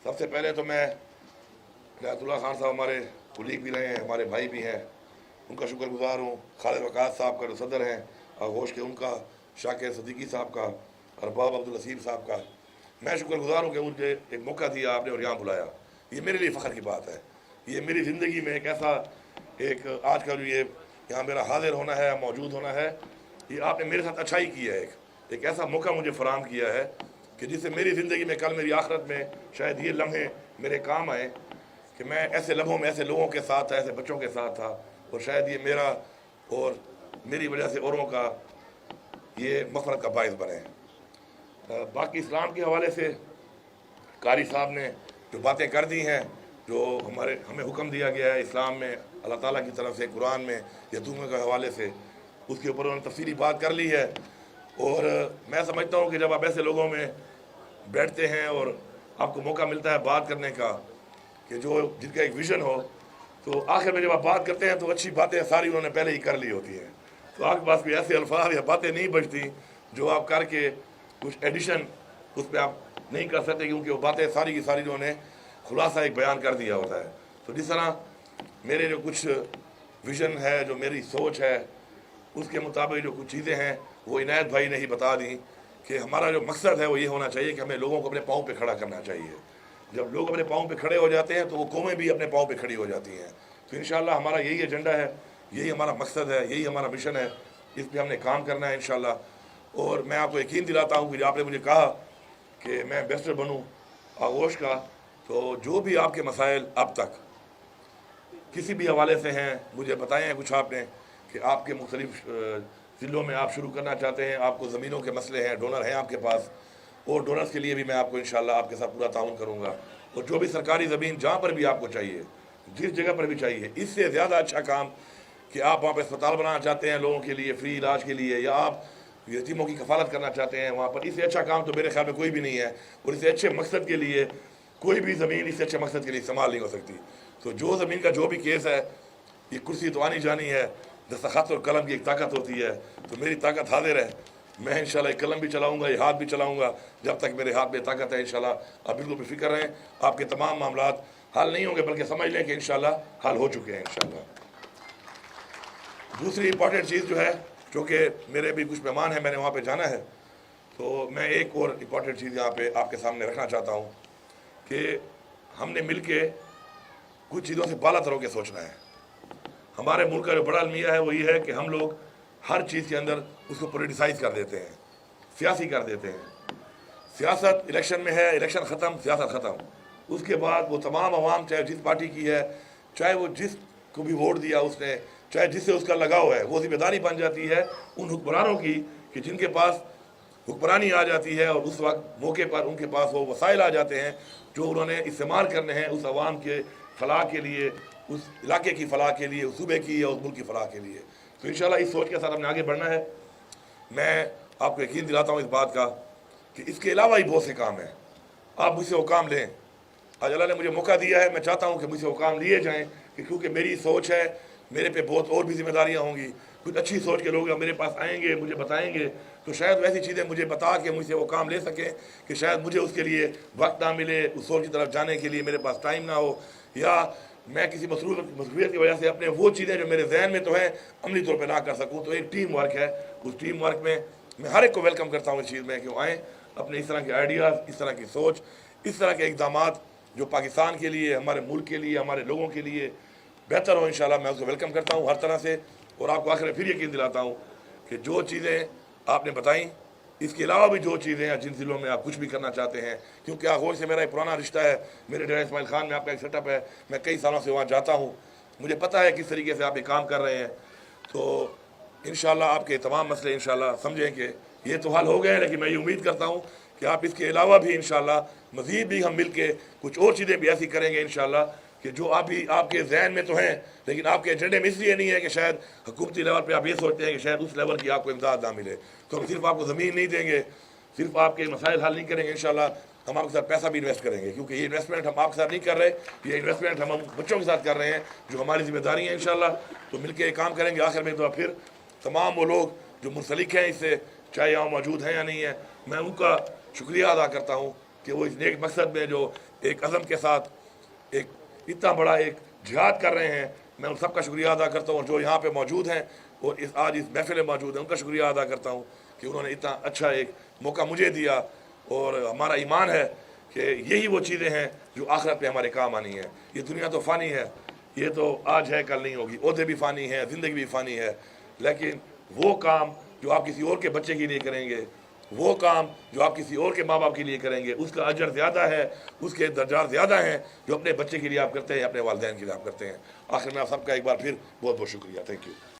سب سے پہلے تو میں عنایت اللہ خان صاحب ہمارے کولیگ بھی رہے ہیں، ہمارے بھائی بھی ہیں، ان کا شکر گزار ہوں۔ خالد وقاص صاحب کا جو صدر ہیں آغوش کے، ان کا، شاکر صدیقی صاحب کا، ارباب عبدالنصیر صاحب کا میں شکر گزار ہوں کہ مجھے ایک موقع دیا آپ نے اور یہاں بلایا۔ یہ میرے لیے فخر کی بات ہے، یہ میری زندگی میں ایک ایسا آج کا جو یہ یہاں میرا حاضر ہونا ہے، موجود ہونا ہے، یہ آپ نے میرے ساتھ اچھائی کی ہے۔ ایک ایسا موقع مجھے فراہم کیا ہے کہ جس سے میری زندگی میں کل میری آخرت میں شاید یہ لمحے میرے کام آئیں کہ میں ایسے لمحوں میں ایسے لوگوں کے ساتھ تھا، ایسے بچوں کے ساتھ تھا، اور شاید یہ میرا اور میری وجہ سے اوروں کا یہ مغفرت کا باعث بنے۔ باقی اسلام کے حوالے سے قاری صاحب نے جو باتیں کر دی ہیں، جو ہمیں حکم دیا گیا ہے اسلام میں اللہ تعالیٰ کی طرف سے قرآن میں یتیموں کے حوالے سے، اس کے اوپر انہوں نے تفصیلی بات کر لی ہے۔ اور میں سمجھتا ہوں کہ جب آپ ایسے لوگوں میں بیٹھتے ہیں اور آپ کو موقع ملتا ہے بات کرنے کا کہ جن کا ایک ویژن ہو، تو آخر میں جب آپ بات کرتے ہیں تو اچھی باتیں ساری انہوں نے پہلے ہی کر لی ہوتی ہیں، تو آپ کے پاس کوئی ایسے الفاظ یا باتیں نہیں بچتی جو آپ کر کے کچھ ایڈیشن اس پہ آپ نہیں کر سکتے، کیونکہ وہ باتیں ساری کی ساری انہوں نے خلاصہ ایک بیان کر دیا ہوتا ہے۔ تو جس طرح میرے جو کچھ ویژن ہے، جو میری سوچ ہے، اس کے مطابق جو کچھ چیزیں ہیں وہ عنایت بھائی نے ہی بتا دیں کہ ہمارا جو مقصد ہے وہ یہ ہونا چاہیے کہ ہمیں لوگوں کو اپنے پاؤں پہ کھڑا کرنا چاہیے۔ جب لوگ اپنے پاؤں پہ کھڑے ہو جاتے ہیں تو وہ قومیں بھی اپنے پاؤں پہ کھڑی ہو جاتی ہیں۔ تو انشاءاللہ ہمارا یہی ایجنڈا ہے، یہی ہمارا مقصد ہے، یہی ہمارا مشن ہے، اس پہ ہم نے کام کرنا ہے انشاءاللہ۔ اور میں آپ کو یقین دلاتا ہوں کہ آپ نے مجھے کہا کہ میں ایمبیسڈر بنوں آغوش کا، تو جو بھی آپ کے مسائل اب تک کسی بھی حوالے سے ہیں مجھے بتائے ہیں کچھ آپ نے کہ آپ کے مختلف ضلعوں میں آپ شروع کرنا چاہتے ہیں، آپ کو زمینوں کے مسئلے ہیں، ڈونر ہیں آپ کے پاس، اور ڈونرز کے لیے بھی میں آپ کو انشاءاللہ آپ کے ساتھ پورا تعاون کروں گا۔ اور جو بھی سرکاری زمین جہاں پر بھی آپ کو چاہیے، جس جگہ پر بھی چاہیے، اس سے زیادہ اچھا کام کہ آپ وہاں پہ اسپتال بنانا چاہتے ہیں لوگوں کے لیے فری علاج کے لیے، یا آپ یتیموں کی کفالت کرنا چاہتے ہیں وہاں پر، اس سے اچھا کام تو میرے خیال میں کوئی بھی نہیں ہے، اور اس سے اچھے مقصد کے لیے کوئی بھی زمین اس سے اچھے مقصد کے لیے استعمال نہیں ہو سکتی۔ تو جو زمین کا جو بھی کیس ہے، یہ کرسی تو آنی جانی ہے، دستخط اور قلم کی ایک طاقت ہوتی ہے، تو میری طاقت حاضر ہے، میں انشاءاللہ یہ قلم بھی چلاؤں گا، یہ ہاتھ بھی چلاؤں گا جب تک میرے ہاتھ میں طاقت ہے انشاءاللہ۔ آپ بالکل بے فکر رہیں، آپ کے تمام معاملات حل نہیں ہوں گے بلکہ سمجھ لیں کہ انشاءاللہ حل ہو چکے ہیں انشاءاللہ۔ دوسری امپورٹنٹ چیز جو ہے، چونکہ میرے بھی کچھ مہمان ہیں، میں نے وہاں پہ جانا ہے، تو میں ایک اور امپورٹنٹ چیز یہاں پہ آپ کے سامنے رکھنا چاہتا ہوں کہ ہم نے مل کے کچھ چیزوں سے بالا تر ہو کے سوچنا ہے۔ ہمارے ملک کا جو بڑا المیہ ہے وہ یہ ہے کہ ہم لوگ ہر چیز کے اندر اس کو پولیٹیسائز کر دیتے ہیں، سیاسی کر دیتے ہیں۔ سیاست الیکشن میں ہے، الیکشن ختم، سیاست ختم، اس کے بعد وہ تمام عوام چاہے جس پارٹی کی ہے، چاہے وہ جس کو بھی ووٹ دیا اس نے، چاہے جس سے اس کا لگاؤ ہے، وہ ذمہ داری بن جاتی ہے ان حکمرانوں کی کہ جن کے پاس حکمرانی آ جاتی ہے اور اس وقت موقع پر ان کے پاس وہ وسائل آ جاتے ہیں جو انہوں نے استعمال کرنے ہیں اس عوام کے فلاح کے لیے، اس علاقے کی فلاح کے لیے، اس صوبے کی یا اس ملک کی فلاح کے لیے۔ تو انشاءاللہ اس سوچ کے ساتھ ہم نے آگے بڑھنا ہے۔ میں آپ کو یقین دلاتا ہوں اس بات کا کہ اس کے علاوہ ہی بہت سے کام ہیں، آپ مجھ سے وہ کام لیں۔ آج اللہ نے مجھے موقع دیا ہے، میں چاہتا ہوں کہ مجھ سے وہ کام لیے جائیں، کہ کیونکہ میری سوچ ہے، میرے پہ بہت اور بھی ذمہ داریاں ہوں گی، کچھ اچھی سوچ کے لوگ میرے پاس آئیں گے، مجھے بتائیں گے، تو شاید ویسی چیزیں مجھے بتا کے مجھ سے وہ کام لے سکیں کہ شاید مجھے اس کے لیے وقت نہ ملے، اس سوچ کی طرف جانے کے لیے میرے پاس ٹائم نہ ہو، یا میں کسی مصروفیت کی وجہ سے اپنے وہ چیزیں جو میرے ذہن میں تو ہیں عملی طور پہ نہ کر سکوں۔ تو ایک ٹیم ورک ہے، اس ٹیم ورک میں میں ہر ایک کو ویلکم کرتا ہوں اس چیز میں کہ وہ آئیں، اپنے اس طرح کے آئیڈیاز، اس طرح کی سوچ، اس طرح کے اقدامات جو پاکستان کے لیے، ہمارے ملک کے لیے، ہمارے لوگوں کے لیے بہتر ہو، انشاءاللہ میں اس کو ویلکم کرتا ہوں ہر طرح سے۔ اور آپ کو آخر میں پھر یقین دلاتا ہوں کہ جو چیزیں آپ نے بتائیں، اس کے علاوہ بھی جو چیزیں ہیں جن ضلعوں میں آپ کچھ بھی کرنا چاہتے ہیں، کیونکہ آغوش سے میرا ایک پرانا رشتہ ہے، میرے ڈیرہ اسماعیل خان میں آپ کا ایک سیٹ اپ ہے، میں کئی سالوں سے وہاں جاتا ہوں، مجھے پتہ ہے کس طریقے سے آپ یہ کام کر رہے ہیں۔ تو انشاءاللہ آپ کے تمام مسئلے انشاءاللہ سمجھیں کہ یہ تو حل ہو گئے ہیں، لیکن میں یہ امید کرتا ہوں کہ آپ اس کے علاوہ بھی انشاءاللہ مزید بھی ہم مل کے کچھ اور چیزیں بھی ایسی کریں گے انشاءاللہ کہ جو آپ کے ذہن میں تو ہیں لیکن آپ کے ایجنڈے میں اس لیے نہیں ہے کہ شاید حکومتی لیول پہ آپ یہ سوچتے ہیں کہ شاید اس لیول کی آپ کو امداد نہ ملے، تو ہم صرف آپ کو زمین نہیں دیں گے، صرف آپ کے مسائل حل نہیں کریں گے، انشاءاللہ ہم آپ کے ساتھ پیسہ بھی انویسٹ کریں گے، کیونکہ یہ انویسٹمنٹ ہم آپ کے ساتھ نہیں کر رہے، یہ انویسٹمنٹ ہم بچوں کے ساتھ کر رہے ہیں جو ہماری ذمہ داری ہیں انشاءاللہ۔ تو مل کے یہ کام کریں گے۔ آخر میں تو پھر تمام وہ لوگ جو منسلک ہیں اس سے، چاہے یہاں موجود ہیں یا نہیں ہیں، میں ان کا شکریہ ادا کرتا ہوں کہ وہ اس نیک مقصد میں جو ایک عزم کے ساتھ ایک اتنا بڑا ایک جہاد کر رہے ہیں. میں ان سب کا شکریہ ادا کرتا ہوں جو یہاں پہ موجود ہیں اور آج اس محفل میں موجود ہیں. ان کا شکریہ ادا کرتا ہوں کہ انہوں نے اتنا اچھا ایک موقع مجھے دیا. اور ہمارا ایمان ہے کہ یہی وہ چیزیں ہیں جو آخرت پہ ہمارے کام آنی ہیں. یہ دنیا تو فانی ہے, یہ تو آج ہے کل نہیں ہوگی. عہدے بھی فانی ہیں, زندگی بھی فانی ہے, لیکن وہ کام جو آپ کسی اور کے بچے کے لیے کریں گے, وہ کام جو آپ کسی اور کے ماں باپ کے لیے کریں گے, اس کا اجر زیادہ ہے, اس کے درجات زیادہ ہیں جو اپنے بچے کے لیے آپ کرتے ہیں, اپنے والدین کے لیے آپ کرتے ہیں. آخر میں آپ سب کا ایک بار پھر بہت بہت شکریہ. Thank you.